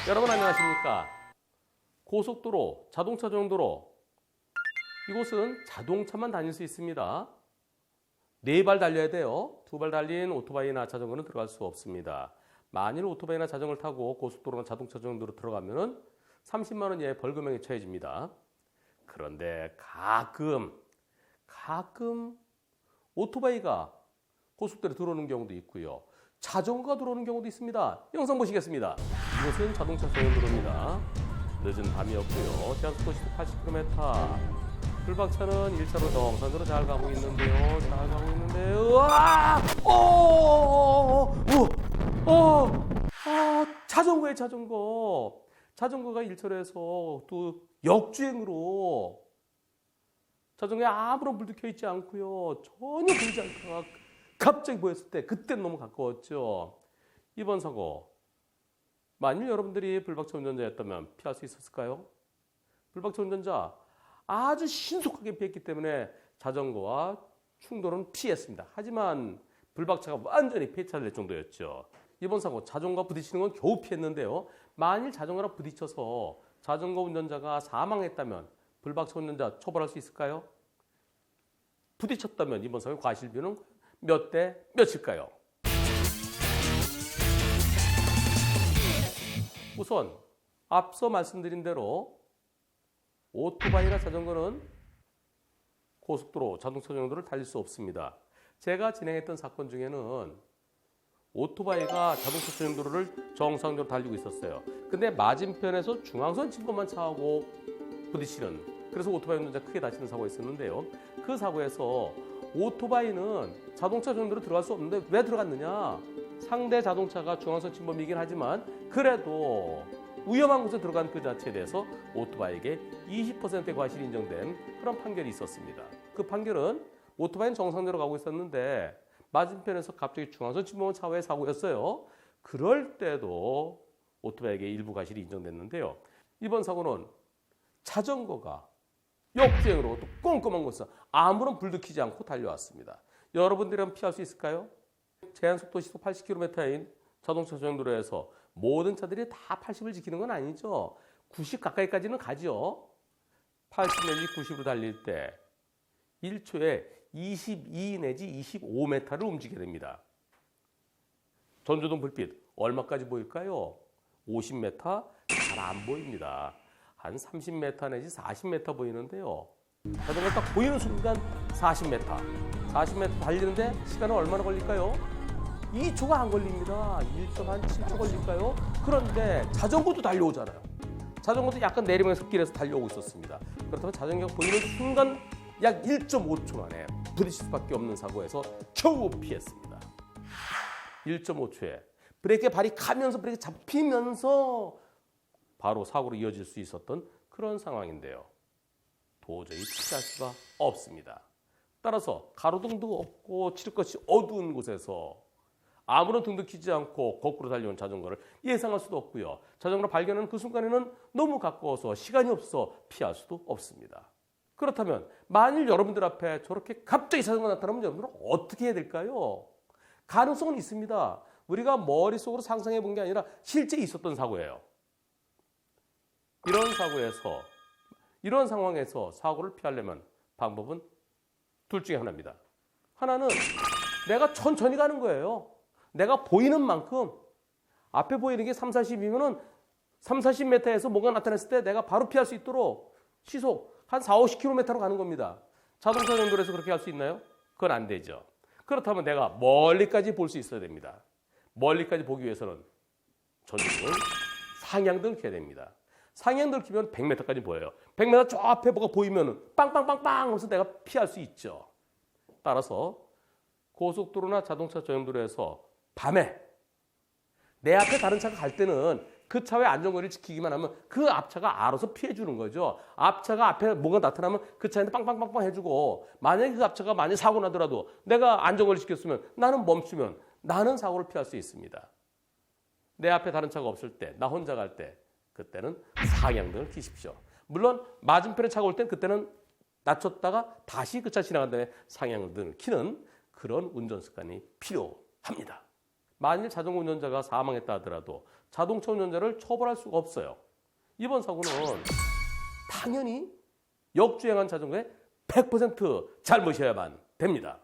여러분 안녕하십니까? 고속도로, 자동차 정도로 이곳은 자동차만 다닐 수 있습니다. 4발 달려야 돼요. 2발 달린 오토바이나 자전거는 들어갈 수 없습니다. 만일 오토바이나 자전거를 타고 고속도로나 자동차 정도로 들어가면 30만 원 이하의 벌금형에 처해집니다. 그런데 가끔 오토바이가 고속도로에 들어오는 경우도 있고요. 자전거가 들어오는 경우도 있습니다. 영상 보시겠습니다. 이곳은 자동차 전용도로입니다. 늦은 밤이었고요. 제한속도 80km. 불박차는 1차로 정상적으로 잘 가고 있는데요. 우와! 자전거에 자전거. 자전거가 1차로에서 또 역주행으로 자전거에 아무런 불도 켜 있지 않고요. 전혀 보이지 않다가 갑자기 보였을 때 그때는 너무 가까웠죠. 이번 사고 만일 여러분들이 불박차 운전자였다면 피할 수 있었을까요? 불박차 운전자 아주 신속하게 피했기 때문에 자전거와 충돌은 피했습니다. 하지만 불박차가 완전히 폐차될 정도였죠. 이번 사고 자전거와 부딪히는 건 겨우 피했는데요. 만일 자전거랑 부딪혀서 자전거 운전자가 사망했다면 불박차 운전자 처벌할 수 있을까요? 부딪혔다면 이번 사고의 과실비는 몇 대 몇일까요? 우선 앞서 말씀드린 대로 오토바이나 자전거는 고속도로, 자동차 정도를 달릴 수 없습니다. 제가 진행했던 사건 중에는 오토바이가 자동차 전용도로를 정상적으로 달리고 있었어요. 근데 맞은편에서 중앙선 침범한 차하고 부딪히는, 그래서 오토바이 운전자 크게 다치는 사고가 있었는데요. 그 사고에서 오토바이는 자동차 전용도로 들어갈 수 없는데 왜 들어갔느냐? 상대 자동차가 중앙선 침범이긴 하지만 그래도 위험한 곳에 들어간 그 자체에 대해서 오토바이에게 20%의 과실이 인정된 그런 판결이 있었습니다. 그 판결은 오토바이는 정상적으로 가고 있었는데 맞은편에서 갑자기 중앙선 침범한 차와의 사고였어요. 그럴 때도 오토바이에게 일부 과실이 인정됐는데요. 이번 사고는 자전거가 역주행으로 또 꼼꼼한 곳에서 아무런 불도 켜지 않고 달려왔습니다. 여러분들은 피할 수 있을까요? 제한속도 시속 80km인 자동차 전용도로에서 모든 차들이 다 80을 지키는 건 아니죠. 90 가까이까지는 가죠. 80 내지 90으로 달릴 때 1초에 22 내지 25m를 움직이게 됩니다. 전조등 불빛 얼마까지 보일까요? 50m? 잘 안 보입니다. 한 30m 내지 40m 보이는데요. 자전거 딱 보이는 순간 40m. 40m 달리는데 시간은 얼마나 걸릴까요? 2초가 안 걸립니다. 1.7초 걸릴까요? 그런데 자전거도 달려오잖아요. 자전거도 약간 내리면서 길에서 달려오고 있었습니다. 그렇다면 자전거가 보이는 순간 약 1.5초 만에 부딪힐 수밖에 없는 사고에서 겨우 피했습니다. 1.5초에 브레이크에 발이 가면서 브레이크 잡히면서 바로 사고로 이어질 수 있었던 그런 상황인데요. 도저히 피할 수가 없습니다. 따라서 가로등도 없고 칠 것이 어두운 곳에서 아무런 등도 켜지 않고 거꾸로 달려온 자전거를 예상할 수도 없고요. 자전거를 발견하는 그 순간에는 너무 가까워서 시간이 없어 피할 수도 없습니다. 그렇다면 만일 여러분들 앞에 저렇게 갑자기 자전거가 나타나면 여러분들은 어떻게 해야 될까요? 가능성은 있습니다. 우리가 머릿속으로 상상해 본 게 아니라 실제 있었던 사고예요. 이런 상황에서 사고를 피하려면 방법은 둘 중에 하나입니다. 하나는 내가 천천히 가는 거예요. 내가 보이는 만큼 앞에 보이는 게 30, 40m에서 뭔가 나타났을 때 내가 바로 피할 수 있도록 시속 한 40, 50km로 가는 겁니다. 자동차 정도에서 그렇게 할 수 있나요? 그건 안 되죠. 그렇다면 내가 멀리까지 볼 수 있어야 됩니다. 멀리까지 보기 위해서는 전등을 상향등을 켜야 됩니다. 상향등을 켜면 100m까지 보여요. 100m 저 앞에 뭐가 보이면 빵빵빵빵 하면서 내가 피할 수 있죠. 따라서 고속도로나 자동차 전용도로에서 밤에 내 앞에 다른 차가 갈 때는 그 차의 안전거리를 지키기만 하면 그 앞차가 알아서 피해주는 거죠. 앞차가 앞에 뭔가 나타나면 그 차한테 빵빵빵빵 해주고, 만약에 그 앞차가 만약 사고 나더라도 내가 안전거리를 지켰으면 나는 멈추면 나는 사고를 피할 수 있습니다. 내 앞에 다른 차가 없을 때, 나 혼자 갈 때, 그때는 상향등을 켜십시오. 물론 맞은편에 차가 올 땐 그때는 낮췄다가 다시 그 차 지나간 다음에 상향등을 켜는 그런 운전 습관이 필요합니다. 만일 자전거 운전자가 사망했다 하더라도 자동차 운전자를 처벌할 수가 없어요. 이번 사고는 당연히 역주행한 자전거의 100% 잘못이어야만 됩니다.